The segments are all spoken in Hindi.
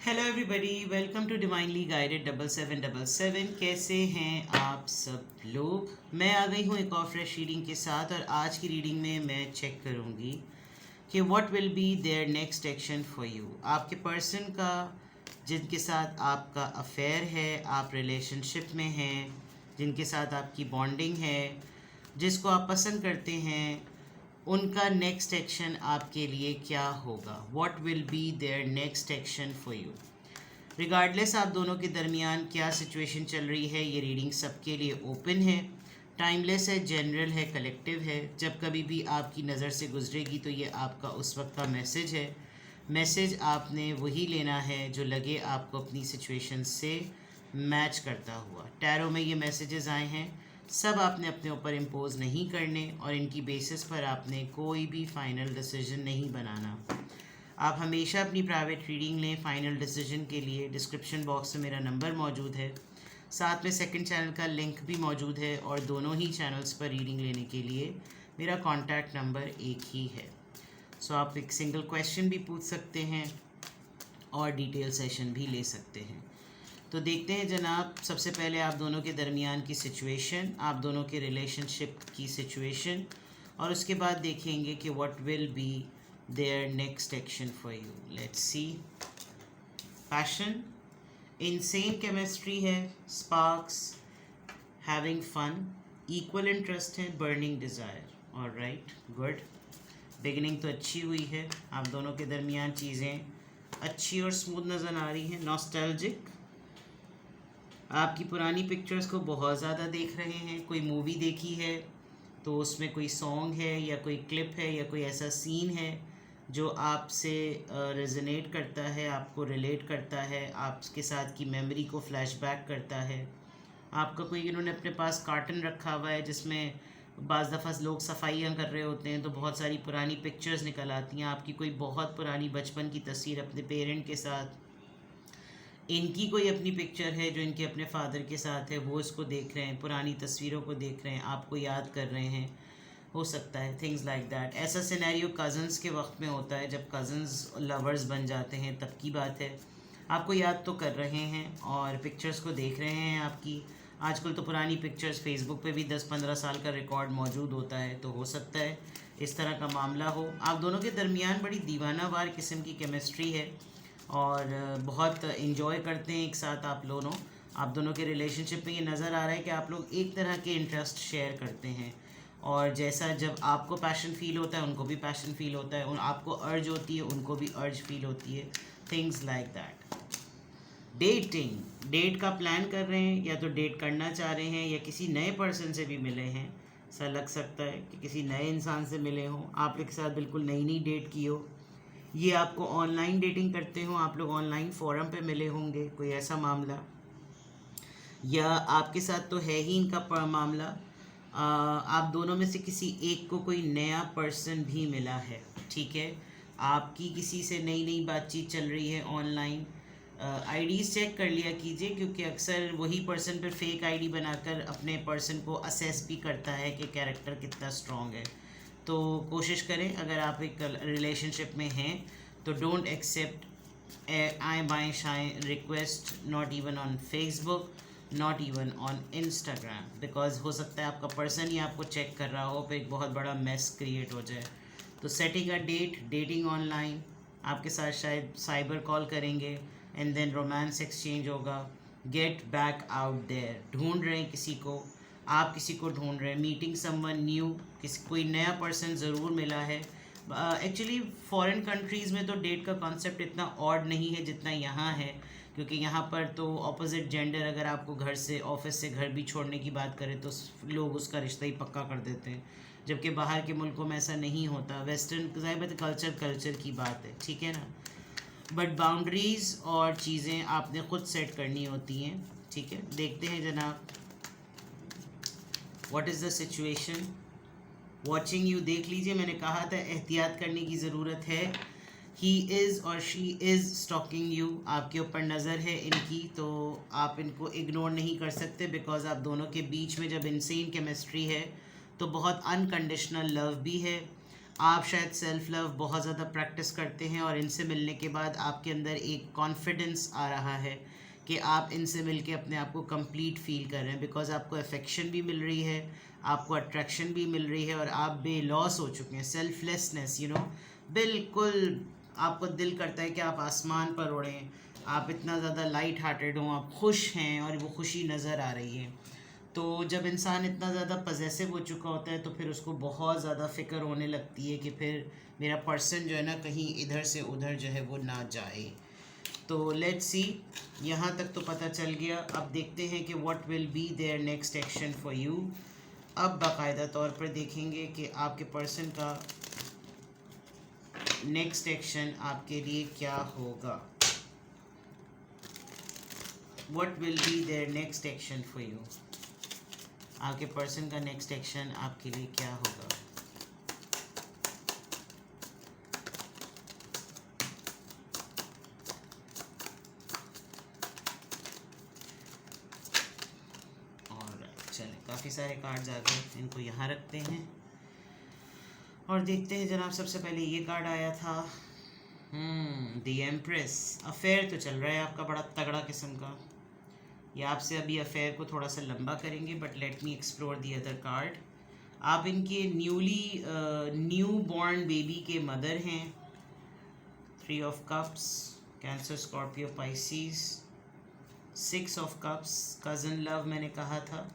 Hello everybody, welcome to divinely guided 7777। कैसे हैं आप सब लोग। मैं आ गई हूँ एक और फ्रेश रीडिंग के साथ, और आज की रीडिंग में मैं चेक करूँगी कि what will be there next action for you. आपके पर्सन का जिनके साथ आपका अफेयर है, आप रिलेशनशिप में हैं, जिनके साथ आपकी बॉन्डिंग है, जिसको आप पसंद करते हैं, उनका नेक्स्ट एक्शन आपके लिए क्या होगा। What will be there next action for you. Regardless आप दोनों के दरमियान क्या सिचुएशन चल रही है, ये रीडिंग सबके लिए ओपन है, टाइमलेस है, जनरल है, कलेक्टिव है। जब कभी भी आपकी नज़र से गुजरेगी तो ये आपका उस वक्त का मैसेज है। मैसेज आपने वही लेना है जो लगे आपको अपनी सिचुएशन से मैच करता हुआ। टैरो में ये मैसेजेस आए हैं, सब आपने अपने ऊपर इम्पोज नहीं करने, और इनकी बेसिस पर आपने कोई भी फ़ाइनल डिसीजन नहीं बनाना। आप हमेशा अपनी प्राइवेट रीडिंग लें। फ़ाइनल डिसीजन के लिए डिस्क्रिप्शन बॉक्स में मेरा नंबर मौजूद है, साथ में सेकंड चैनल का लिंक भी मौजूद है, और दोनों ही चैनल्स पर रीडिंग लेने के लिए मेरा कॉन्टैक्ट नंबर एक ही है। सो आप एक सिंगल क्वेश्चन भी पूछ सकते हैं और डिटेल सेशन भी ले सकते हैं। तो देखते हैं जनाब, सबसे पहले आप दोनों के दरमियान की सिचुएशन, आप दोनों के रिलेशनशिप की सिचुएशन, और उसके बाद देखेंगे कि what will be there next action for you. Let's see. Passion, insane chemistry है, sparks, having fun, equal interest है, burning desire. Alright, good. Beginning तो अच्छी हुई है, आप दोनों के दरमियान चीज़ें अच्छी और स्मूथ नज़र आ रही हैं। नॉस्टैल्जिक, आपकी पुरानी पिक्चर्स को बहुत ज़्यादा देख रहे हैं। कोई मूवी देखी है तो उसमें कोई सॉन्ग है या कोई क्लिप है या कोई ऐसा सीन है जो आपसे रेजोनेट करता है, आपको रिलेट करता है, आपके साथ की मेमोरी को फ्लैशबैक करता है। आपका कोई, इन्होंने अपने पास कार्टन रखा हुआ है जिसमें बाज़ दफ़ा लोग सफाइयाँ कर रहे होते हैं तो बहुत सारी पुरानी पिक्चर्स निकल आती हैं। आपकी कोई बहुत पुरानी बचपन की तस्वीर अपने पेरेंट के साथ, इनकी कोई अपनी पिक्चर है जो इनके अपने फादर के साथ है, वो इसको देख रहे हैं, पुरानी तस्वीरों को देख रहे हैं, आपको याद कर रहे हैं, हो सकता है थिंग्स लाइक दैट। ऐसा सिनेरियो कज़न्स के वक्त में होता है, जब कज़न्स लवर्स बन जाते हैं तब की बात है। आपको याद तो कर रहे हैं और पिक्चर्स को देख रहे हैं आपकी। आजकल तो पुरानी पिक्चर्स फेसबुक पे भी 10-15 साल का रिकॉर्ड मौजूद होता है, तो हो सकता है इस तरह का मामला हो। आप दोनों के दरमियान बड़ी दीवानावार किस्म की केमिस्ट्री है और बहुत इन्जॉय करते हैं एक साथ आप दोनों। आप दोनों के रिलेशनशिप में ये नज़र आ रहा है कि आप लोग एक तरह के इंटरेस्ट शेयर करते हैं, और जैसा जब आपको पैशन फील होता है उनको भी पैशन फील होता है, आपको अर्ज होती है उनको भी अर्ज फील होती है, things like that. Dating, date का प्लान कर रहे हैं, या तो डेट करना चाह रहे हैं या किसी नए पर्सन से भी मिले हैं। ऐसा लग सकता है कि किसी नए इंसान से मिले हों, आप एक साथ बिल्कुल नई नई डेट की हो, ये आपको ऑनलाइन डेटिंग करते हो, आप लोग ऑनलाइन फोरम पे मिले होंगे, कोई ऐसा मामला, या आपके साथ तो है ही इनका मामला। आप दोनों में से किसी एक को कोई नया पर्सन भी मिला है, ठीक है। आपकी किसी से नई नई बातचीत चल रही है ऑनलाइन। आईडीज़ चेक कर लिया कीजिए, क्योंकि अक्सर वही पर्सन पर फेक आईडी बनाकर अपने पर्सन को असेस भी करता है कि कैरेक्टर कितना स्ट्रॉन्ग है। तो कोशिश करें, अगर आप एक रिलेशनशिप में हैं तो डोंट एक्सेप्ट आए बाएँ शाएँ request, not even on Facebook, not even on Instagram, because हो सकता है आपका पर्सन ही आपको चेक कर रहा हो, फिर एक बहुत बड़ा मेस क्रिएट हो जाए। तो setting a date, dating online, आपके साथ शायद साइबर कॉल करेंगे, एंड देन रोमांस एक्सचेंज होगा। गेट बैक आउट देयर, ढूंढ रहे हैं किसी को, आप किसी को ढूंढ रहे हैं। मीटिंग समवन न्यू, किसी कोई नया पर्सन ज़रूर मिला है। एक्चुअली फॉरेन कंट्रीज़ में तो डेट का कॉन्सेप्ट इतना ऑड नहीं है जितना यहाँ है, क्योंकि यहाँ पर तो ऑपोजिट जेंडर अगर आपको घर से, ऑफिस से घर भी छोड़ने की बात करें तो लोग उसका रिश्ता ही पक्का कर देते हैं, जबकि बाहर के मुल्कों में ऐसा नहीं होता। वेस्टर्न ज़ाहिर कल्चर की बात है, ठीक है ना। बट बाउंड्रीज़ और चीज़ें आपने ख़ुद सेट करनी होती हैं, ठीक है। देखते हैं जनाब, what is the situation. Watching you, देख लीजिए, मैंने कहा था एहतियात करने की ज़रूरत है। ही इज़ और शी इज़ स्टॉकिंग यू, आपके ऊपर नज़र है इनकी, तो आप इनको इग्नोर नहीं कर सकते, बिकॉज आप दोनों के बीच में जब इनसेन केमिस्ट्री है तो बहुत अनकंडीशनल लव भी है। आप शायद सेल्फ लव बहुत ज़्यादा प्रैक्टिस करते हैं और इनसे मिलने के बाद आपके अंदर एक कॉन्फिडेंस आ रहा है कि आप इनसे मिलके अपने आप को कंप्लीट फील कर रहे हैं, बिकॉज आपको अफेक्शन भी मिल रही है, आपको अट्रैक्शन भी मिल रही है और आप बेलॉस हो चुके हैं। सेल्फलेसनेस, बिल्कुल आपको दिल करता है कि आप आसमान पर उड़ें, आप इतना ज़्यादा लाइट हार्टेड हों, आप खुश हैं और वो खुशी नज़र आ रही है। तो जब इंसान इतना ज़्यादा पजेसिव हो चुका होता है तो फिर उसको बहुत ज़्यादा फ़िक्र होने लगती है कि फिर मेरा पर्सन जो है ना कहीं इधर से उधर जो है वो ना जाए। तो लेट्स सी, यहाँ तक तो पता चल गया। अब देखते हैं कि what will be there next action for you. अब बाकायदा तौर पर देखेंगे कि आपके पर्सन का नेक्स्ट एक्शन आपके लिए क्या होगा। What will be there next action for you. आपके पर्सन का नेक्स्ट एक्शन आपके लिए क्या होगा। चलें, काफ़ी सारे कार्ड्स आ गए, इनको यहाँ रखते हैं और देखते हैं जनाब। सबसे पहले ये कार्ड आया था, द एम्प्रेस। अफेयर तो चल रहा है आपका बड़ा तगड़ा किस्म का। ये आपसे अभी अफेयर को थोड़ा सा लंबा करेंगे, but let me explore the other card. आप इनके न्यू बॉर्न बेबी के मदर हैं। 3 of cups, cancer, Scorpio, Pisces. 6 of cups, cousin love मैंने कहा था,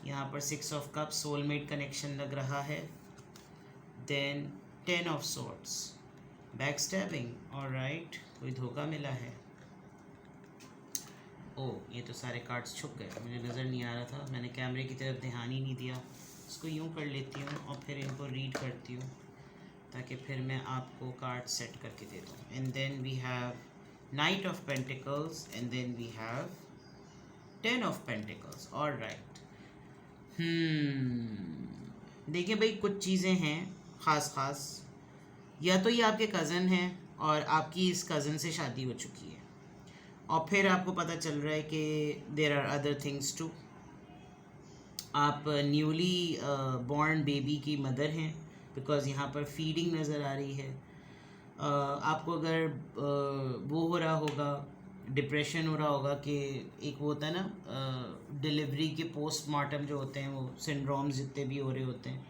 यहाँ पर 6 ऑफ कप्स, सोलमेट कनेक्शन लग रहा है। Then 10 of swords, back stabbing. Alright, कोई धोखा मिला है। ओह, ये तो सारे कार्ड्स छुप गए, मुझे नज़र नहीं आ रहा था, मैंने कैमरे की तरफ ध्यान ही नहीं दिया। इसको यूँ कर लेती हूँ और फिर इनको रीड करती हूँ ताकि फिर मैं आपको कार्ड सेट करके दे दूँ। And then we have knight of pentacles and then we have 10 of pentacles. Alright, देखिए भाई, कुछ चीज़ें हैं ख़ास, या तो ये आपके कज़न हैं और आपकी इस कज़न से शादी हो चुकी है, और फिर आपको पता चल रहा है कि there are other things too. आप न्यूली बॉर्न बेबी की मदर हैं, बिकॉज़ यहाँ पर फीडिंग नज़र आ रही है। आपको अगर वो हो रहा होगा, डिप्रेशन हो रहा होगा कि एक वो होता है ना डिलीवरी के पोस्टमार्टम जो होते हैं, वो सिंड्रोम्स जितने भी हो रहे होते हैं,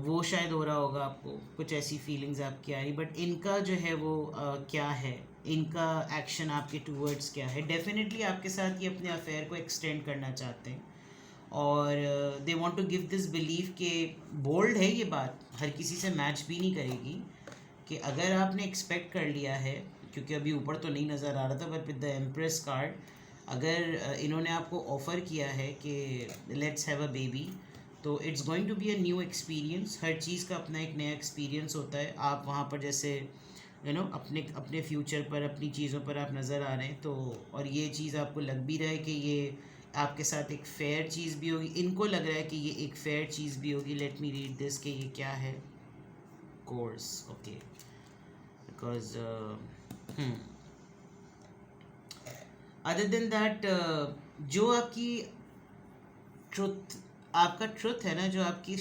वो शायद हो रहा होगा आपको, कुछ ऐसी फीलिंग्स आपकी आ रही। बट इनका जो है वो क्या है, इनका एक्शन आपके टूवर्ड्स क्या है। डेफिनेटली आपके साथ ये अपने अफेयर को एक्सटेंड करना चाहते हैं और they want to give this belief कि बोल्ड है ये बात, हर किसी से मैच भी नहीं करेगी, कि अगर आपने एक्सपेक्ट कर लिया है, क्योंकि अभी ऊपर तो नहीं नज़र आ रहा था, but with the empress card, अगर इन्होंने आपको ऑफ़र किया है कि लेट्स हैव अ बेबी, तो it's going to be a new experience. हर चीज़ का अपना एक नया एक्सपीरियंस होता है। आप वहाँ पर जैसे अपने फ्यूचर पर, अपनी चीज़ों पर आप नज़र आ रहे हैं, तो और ये चीज़ आपको लग भी रहा है कि ये आपके साथ एक फेयर चीज़ भी होगी, इनको लग रहा है कि ये एक फेयर चीज़ भी होगी। लेट मी रीड दिस कि ये क्या है। Course, okay, because other than that, जो आपकी आपका ट्रुथ है ना, जो आपकी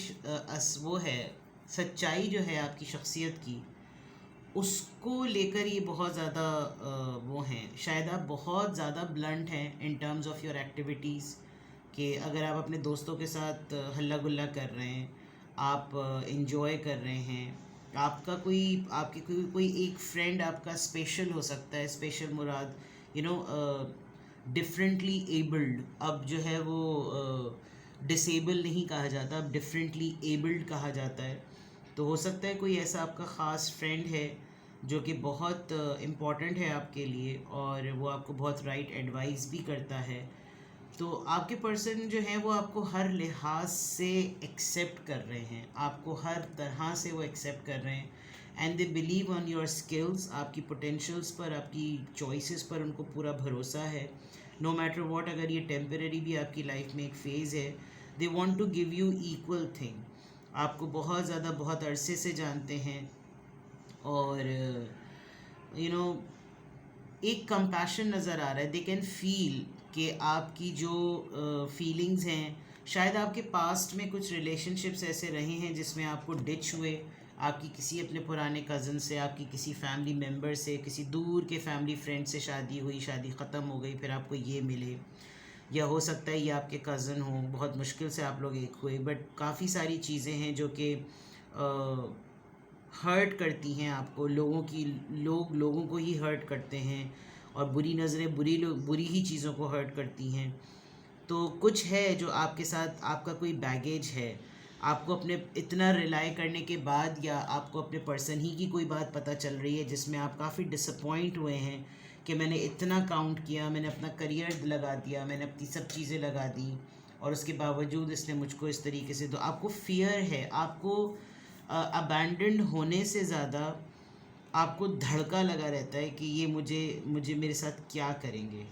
वो है, सच्चाई जो है आपकी शख्सियत की, उसको लेकर ये बहुत ज़्यादा वो हैं। शायद आप बहुत ज़्यादा ब्लंट हैं in terms of your activities, कि अगर आप अपने दोस्तों के साथ हल्ला गुल्ला कर रहे हैं, आप इंजॉय कर रहे हैं, आपकी कोई एक फ्रेंड आपका स्पेशल हो सकता है, स्पेशल मुराद डिफरेंटली एबल्ड। अब जो है वो डिसेबल नहीं कहा जाता, अब डिफरेंटली एबल्ड कहा जाता है। तो हो सकता है कोई ऐसा आपका ख़ास फ्रेंड है जो कि बहुत इम्पॉर्टेंट है आपके लिए और वो आपको बहुत राइट एडवाइस भी करता है। तो आपके पर्सन जो हैं वो आपको हर लिहाज से एक्सेप्ट कर रहे हैं, आपको हर तरह से वो एक्सेप्ट कर रहे हैं, and they believe on your skills. आपकी पोटेंशियल्स पर, आपकी चॉइसेस पर उनको पूरा भरोसा है। नो मैटर व्हाट, अगर ये टेम्परेरी भी आपकी लाइफ में एक फ़ेज़ है, they want to give you equal thing. आपको बहुत ज़्यादा, बहुत अरसे से जानते हैं और एक कंपैशन नज़र आ रहा है। दे कैन फील कि आपकी जो फीलिंग्स हैं, शायद आपके पास्ट में कुछ रिलेशनशिप्स ऐसे रहे हैं जिसमें आपको डिच हुए, आपकी किसी अपने पुराने कज़न से, आपकी किसी फैमिली मेम्बर से, किसी दूर के फैमिली फ्रेंड से शादी हुई, शादी ख़त्म हो गई, फिर आपको ये मिले, या हो सकता है ये आपके कज़न हों, बहुत मुश्किल से आप लोग एक हुए, बट काफ़ी सारी चीज़ें हैं जो कि हर्ट करती हैं आपको, लोगों को ही हर्ट करते हैं, और बुरी नज़रें बुरी ही चीज़ों को हर्ट करती हैं। तो कुछ है जो आपके साथ, आपका कोई बैगेज है, आपको अपने इतना रिलाई करने के बाद, या आपको अपने पर्सन ही की कोई बात पता चल रही है जिसमें आप काफ़ी डिसअपॉइंट हुए हैं कि मैंने इतना काउंट किया, मैंने अपना करियर लगा दिया, मैंने अपनी सब चीज़ें लगा दी, और उसके बावजूद इसने मुझको इस तरीके से, तो आपको फियर है, आपको अबैंडन्ड होने से ज़्यादा आपको धड़का लगा रहता है कि ये मुझे मेरे साथ क्या करेंगे।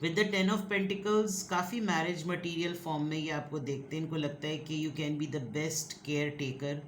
विद द 10 ऑफ पेंटिकल्स काफ़ी मैरिज मटेरियल फॉर्म में ये आपको देखते हैं, इनको लगता है कि you can be the best caretaker,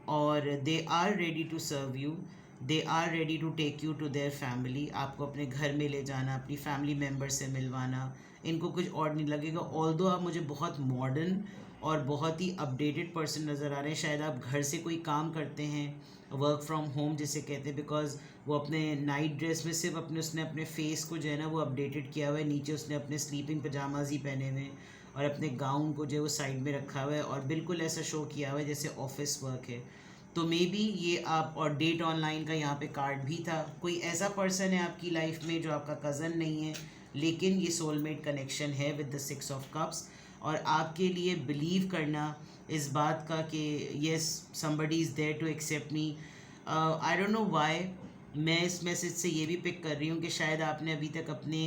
और they are ready to serve you, they are ready to take you to their family, आपको अपने घर में ले जाना, अपनी फैमिली मेम्बर से मिलवाना, इनको कुछ और नहीं लगेगा। ऑल्दो आप मुझे बहुत मॉडर्न और बहुत ही अपडेटेड पर्सन नज़र आ रहे हैं, शायद आप घर से कोई काम करते हैं, वर्क फ्रॉम होम जिसे कहते हैं, बिकॉज वो अपने नाइट ड्रेस में सिर्फ उसने अपने फेस को जो है ना वो अपडेटेड किया हुआ है, नीचे उसने अपने स्लीपिंग पजामाज ही पहने हुए हैं, और अपने गाउन को जो है वो साइड में रखा हुआ है, और बिल्कुल ऐसा शो किया हुआ है जैसे ऑफिस वर्क है। तो मे बी ये आप, और डेट ऑनलाइन का यहाँ पे कार्ड भी था, कोई ऐसा पर्सन है आपकी लाइफ में जो आपका कज़न नहीं है, लेकिन ये सोलमेट कनेक्शन है विद द 6 ऑफ कप्स, और आपके लिए बिलीव करना इस बात का कि yes somebody is there to accept me. I don't know why मैं इस मैसेज से ये भी पिक कर रही हूँ कि शायद आपने अभी तक अपने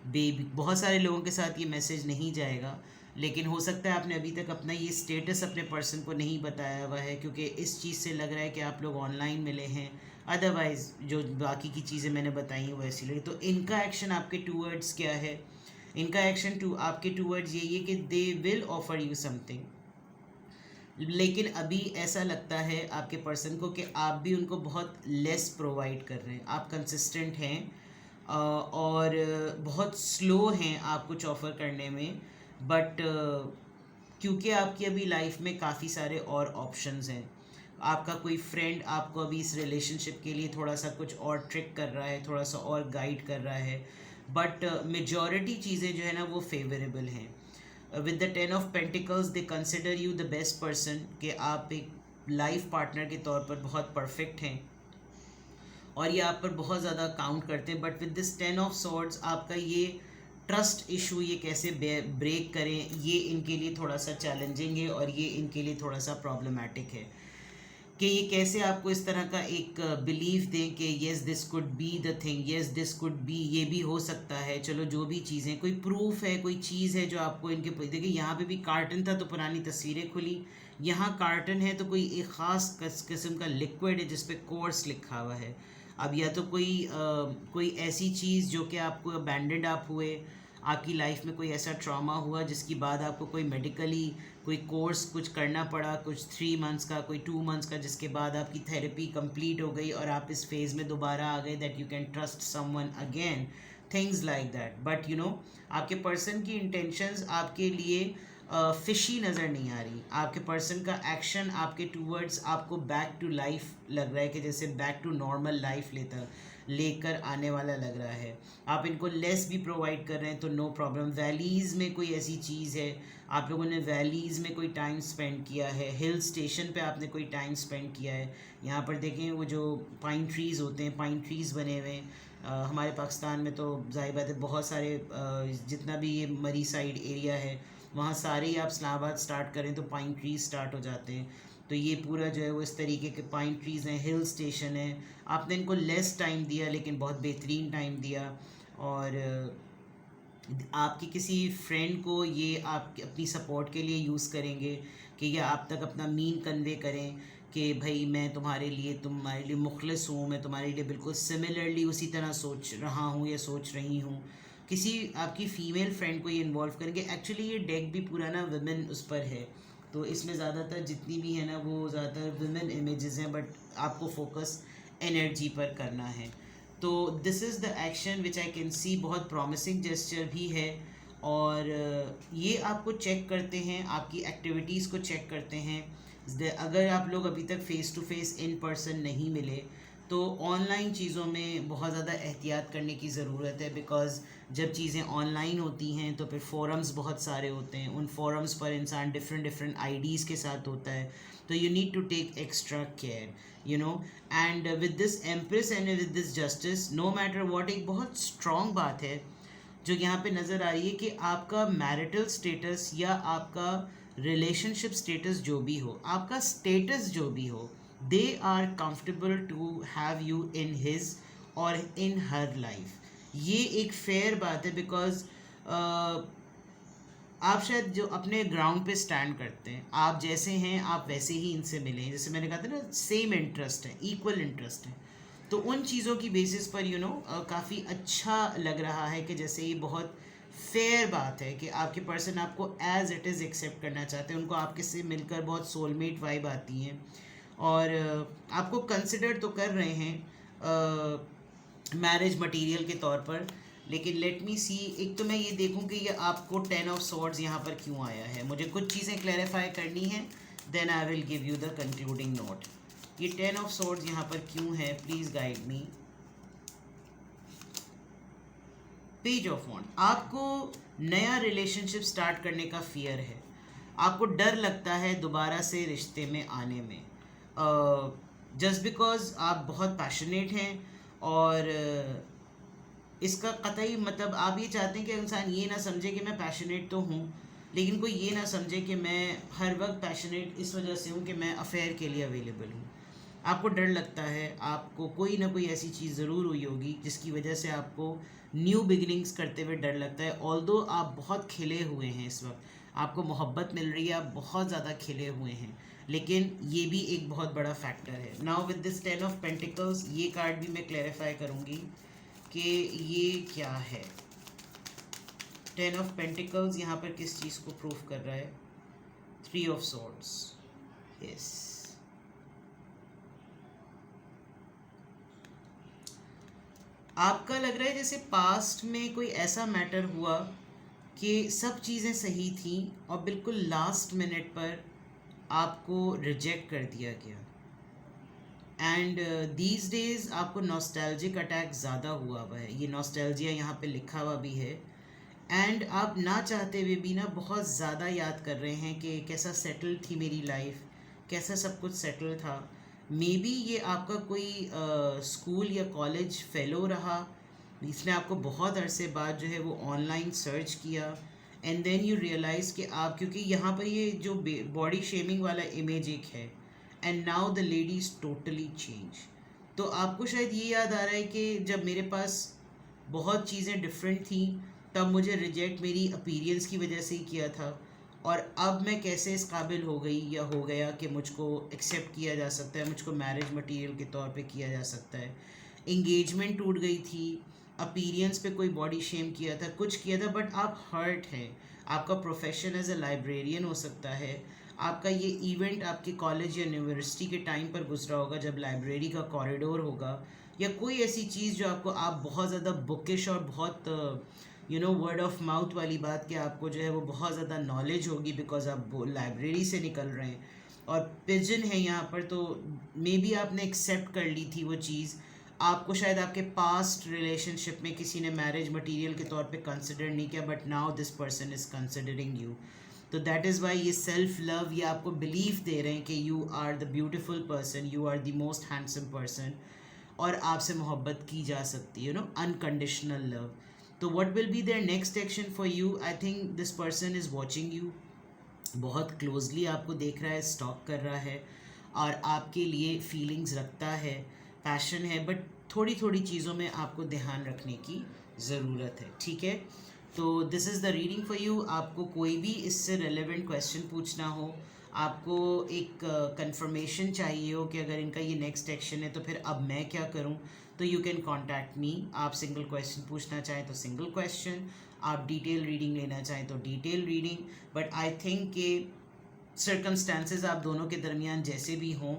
बेबी, बहुत सारे लोगों के साथ ये मैसेज नहीं जाएगा, लेकिन हो सकता है आपने अभी तक अपना ये स्टेटस अपने पर्सन को नहीं बताया हुआ है, क्योंकि इस चीज़ से लग रहा है कि आप लोग ऑनलाइन मिले हैं, अदरवाइज़ जो बाकी की चीज़ें मैंने बताई हैं वो ऐसी लगी। तो इनका एक्शन आपके टूवर्ड्स क्या है? इनका एक्शन आपके टूवर्ड्स यही है कि they will offer you something, लेकिन अभी ऐसा लगता है आपके पर्सन को कि आप भी उनको बहुत लेस प्रोवाइड कर रहे हैं, आप कंसिस्टेंट हैं और बहुत स्लो हैं आप कुछ ऑफ़र करने में, बट क्योंकि आपकी अभी लाइफ में काफ़ी सारे और ऑप्शंस हैं, आपका कोई फ्रेंड आपको अभी इस रिलेशनशिप के लिए थोड़ा सा कुछ और ट्रिक कर रहा है, थोड़ा सा और गाइड कर रहा है, बट मेजॉरिटी चीज़ें जो है ना वो फेवरेबल हैं। With the 10 of pentacles they consider you the best person, कि आप एक लाइफ पार्टनर के तौर पर बहुत परफेक्ट हैं और ये आप पर बहुत ज़्यादा काउंट करते हैं, but with this 10 of swords आपका ये ट्रस्ट इशू ये कैसे ब्रेक करें, ये इनके लिए थोड़ा सा चैलेंजिंग है, और ये इनके लिए थोड़ा सा प्रॉब्लमेटिक है कि ये कैसे आपको इस तरह का एक बिलीव दें कि yes this could be the thing, yes this could be, ये भी हो सकता है, चलो जो भी चीज़ें, कोई प्रूफ है, कोई चीज़ है जो आपको इनके, देखिए यहाँ पे भी कार्टन था तो पुरानी तस्वीरें खुली, यहाँ कार्टन है तो कोई एक ख़ास किस्म का लिक्विड है जिस पे कोर्स लिखा हुआ है। अब या तो कोई ऐसी चीज़ जो कि आपको अबैंडन्ड आप हुए, आपकी लाइफ में कोई ऐसा ट्रॉमा हुआ जिसकी बाद आपको कोई मेडिकली कोई कोर्स कुछ करना पड़ा, कुछ 3 मंथ्स का, कोई 2 मंथ्स का, जिसके बाद आपकी थेरेपी कंप्लीट हो गई और आप इस फेज़ में दोबारा आ गए that you can trust someone again, things like that. But you know आपके पर्सन की इंटेंशंस आपके लिए फिशी नज़र नहीं आ रही, आपके पर्सन का एक्शन आपके टूवर्ड्स आपको बैक टू लाइफ लग रहा है, कि जैसे बैक टू नॉर्मल लाइफ लेकर आने वाला लग रहा है। आप इनको लेस भी प्रोवाइड कर रहे हैं तो नो प्रॉब्लम। वैलीज़ में कोई ऐसी चीज़ है, आप लोगों ने वैलीज़ में कोई टाइम स्पेंड किया है, हिल स्टेशन पे आपने कोई टाइम स्पेंड किया है। यहाँ पर देखें वो जो पाइन ट्रीज़ होते हैं, पाइन ट्रीज़ बने हुए हैं, हमारे पाकिस्तान में तो ज़ाहिर बात है बहुत सारे, जितना भी ये मरी साइड एरिया है वहाँ सारे ही आप इस्लामाबाद स्टार्ट करें तो पाइन ट्रीज़ स्टार्ट हो जाते हैं। तो ये पूरा जो है वो इस तरीके के पाइन ट्रीज़ हैं, हिल स्टेशन है, आपने इनको लेस टाइम दिया लेकिन बहुत बेहतरीन टाइम दिया। और आपकी किसी फ्रेंड को ये आप अपनी सपोर्ट के लिए यूज़ करेंगे कि ये आप तक अपना मीन कन्वे करें कि भाई मैं तुम्हारे लिए मुखलिस हूँ, मैं तुम्हारे लिए बिल्कुल सिमिलरली उसी तरह सोच रहा हूँ या सोच रही हूँ। किसी आपकी फ़ीमेल फ्रेंड को ये इन्वॉल्व करेंगे। एक्चुअली ये डेक भी पूरा ना वुमेन उस पर है, तो इसमें ज़्यादातर जितनी भी है ना वो ज़्यादातर वुमेन इमेजेस हैं, बट आपको फोकस एनर्जी पर करना है। तो this is the action which I can see, बहुत प्रॉमिसिंग जेस्चर भी है। और ये आपको चेक करते हैं, आपकी एक्टिविटीज़ को चेक करते हैं, अगर आप लोग अभी तक face to face in person नहीं मिले तो ऑनलाइन चीज़ों में बहुत ज़्यादा एहतियात करने की ज़रूरत है, बिकॉज़ जब चीज़ें ऑनलाइन होती हैं तो फिर फोरम्स बहुत सारे होते हैं, उन फोरम्स पर इंसान डिफरेंट डिफरेंट आईडीज़ के साथ होता है, तो you need to take extra care, you know. And with this empress and with this justice, no matter what, एक बहुत स्ट्रॉन्ग बात है जो यहाँ पे नज़र आ रही है कि आपका मैरिटल स्टेटस या आपका रिलेशनशिप स्टेटस जो भी हो, आपका स्टेटस जो भी हो, they are comfortable to have you in his और इन हर लाइफ। ये एक फेयर बात है, बिकॉज आप शायद जो अपने ग्राउंड पे स्टैंड करते हैं, आप जैसे हैं आप वैसे ही इनसे मिलें, जैसे मैंने कहा था ना, सेम इंटरेस्ट है, इक्वल इंटरेस्ट है, तो उन चीज़ों की बेसिस पर काफ़ी अच्छा लग रहा है कि जैसे ये बहुत फेयर बात है कि आपके पर्सन आपको एज इट इज़ एक्सेप्ट करना चाहते हैं, उनको आपके से मिलकर बहुत सोलमेट वाइब आती हैं और आपको कंसिडर तो कर रहे हैं मैरिज मटेरियल के तौर पर। लेकिन लेट मी सी, एक तो मैं ये देखूं कि ये आपको 10 ऑफ सॉर्ड्स यहाँ पर क्यों आया है, मुझे कुछ चीज़ें क्लैरिफाई करनी है, then I will give you the concluding note. ये 10 ऑफ सॉर्ड्स यहाँ पर क्यों है, please guide me. Page of wands, आपको नया रिलेशनशिप स्टार्ट करने का फियर है, आपको डर लगता है दोबारा से रिश्ते में आने में, जस्ट बिकॉज आप बहुत पैशनेट हैं और इसका कतई मतलब आप ये चाहते हैं कि इंसान ये ना समझे कि मैं पैशनेट तो हूँ, लेकिन कोई ये ना समझे कि मैं हर वक्त पैशनेट इस वजह से हूँ कि मैं अफेयर के लिए अवेलेबल हूँ। आपको डर लगता है, आपको कोई ना कोई ऐसी चीज़ ज़रूर हुई होगी जिसकी वजह से आपको न्यू बिगिनिंग्स करते हुए डर लगता है। ऑल्दो आप बहुत खिले हुए हैं, इस वक्त आपको मोहब्बत मिल रही है, आप बहुत ज़्यादा खिले हुए हैं, लेकिन ये भी एक बहुत बड़ा फैक्टर है। Now with this 10 of pentacles, ये कार्ड भी मैं क्लैरिफाई करूँगी कि ये क्या है। 10 ऑफ पेंटिकल्स यहाँ पर किस चीज़ को प्रूफ कर रहा है? 3 ऑफ सॉर्ड्स, यस। आपका लग रहा है जैसे पास्ट में कोई ऐसा मैटर हुआ कि सब चीज़ें सही थी और बिल्कुल लास्ट मिनट पर आपको रिजेक्ट कर दिया गया। एंड दीज डेज आपको नॉस्टैल्जिक अटैक ज़्यादा हुआ है, ये नॉस्टैल्जिया यहाँ पे लिखा हुआ भी है। एंड आप ना चाहते हुए भी ना बहुत ज़्यादा याद कर रहे हैं कि कैसा सेटल थी मेरी लाइफ, कैसा सब कुछ सेटल था। मे बी ये आपका कोई स्कूल या कॉलेज फेलो रहा, इसने आपको बहुत अरसे बाद जो है वो ऑनलाइन सर्च किया, एंड देन यू रियलाइज़ कि आप, क्योंकि यहाँ पर ये जो बॉडी शेमिंग वाला इमेज एक है, and now the lady is totally change, तो आपको शायद ये याद आ रहा है कि जब मेरे पास बहुत चीज़ें डिफरेंट थी तब मुझे रिजेक्ट मेरी अपीयरेंस की वजह से ही किया था, और अब मैं कैसे इस काबिल हो गई या हो गया कि मुझको एक्सेप्ट किया जा सकता है, मुझको मैरिज मटेरियल के तौर पे किया जा सकता है। इंगेजमेंट टूट गई थी, अपीयरेंस पे कोई बॉडी शेम किया था, कुछ किया था, बट आप हर्ट हैं। आपका प्रोफेशन एज अ लाइब्रेरियन हो सकता है, आपका ये इवेंट आपके कॉलेज या यूनिवर्सिटी के टाइम पर गुजरा होगा जब लाइब्रेरी का कॉरिडोर होगा, या कोई ऐसी चीज़ जो आपको, आप बहुत ज़्यादा बुकिश और बहुत वर्ड ऑफ माउथ वाली बात कि आपको जो है वो बहुत ज़्यादा नॉलेज होगी बिकॉज आप वो लाइब्रेरी से निकल रहे हैं, और पिजन है यहाँ पर, तो मे बी आपने एक्सेप्ट कर ली थी वो चीज़। आपको शायद आपके पास्ट रिलेशनशिप में किसी ने मैरिज मटेरियल के तौर पे कंसिडर नहीं किया, but now this person is considering you, तो दैट इज़ वाई ये सेल्फ लव, ये आपको बिलीफ दे रहे हैं कि you are the beautiful person, you are the most handsome person, और आपसे मोहब्बत की जा सकती है, अनकंडीशनल लव। तो what will be there next action for you? I think this person is watching you, बहुत क्लोजली आपको देख रहा है, स्टॉक कर रहा है, और आपके लिए फीलिंग्स रखता है, पैशन है, बट थोड़ी थोड़ी चीज़ों में आपको ध्यान रखने की ज़रूरत है, ठीक है। तो this is the reading for you. आपको कोई भी इससे रेलेवेंट क्वेश्चन पूछना हो, आपको एक कंफर्मेशन चाहिए हो कि अगर इनका ये नेक्स्ट एक्शन है तो फिर अब मैं क्या करूं, तो यू कैन कॉन्टैक्ट मी। आप सिंगल क्वेश्चन पूछना चाहें तो सिंगल क्वेश्चन, आप डिटेल रीडिंग लेना चाहें तो detail reading, but I think कि सर्कमस्टांसेस आप दोनों के दरमियान जैसे भी हों,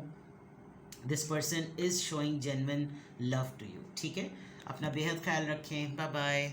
this person is showing genuine love to you, ठीक है। अपना बेहद ख्याल रखें, बाय बाय।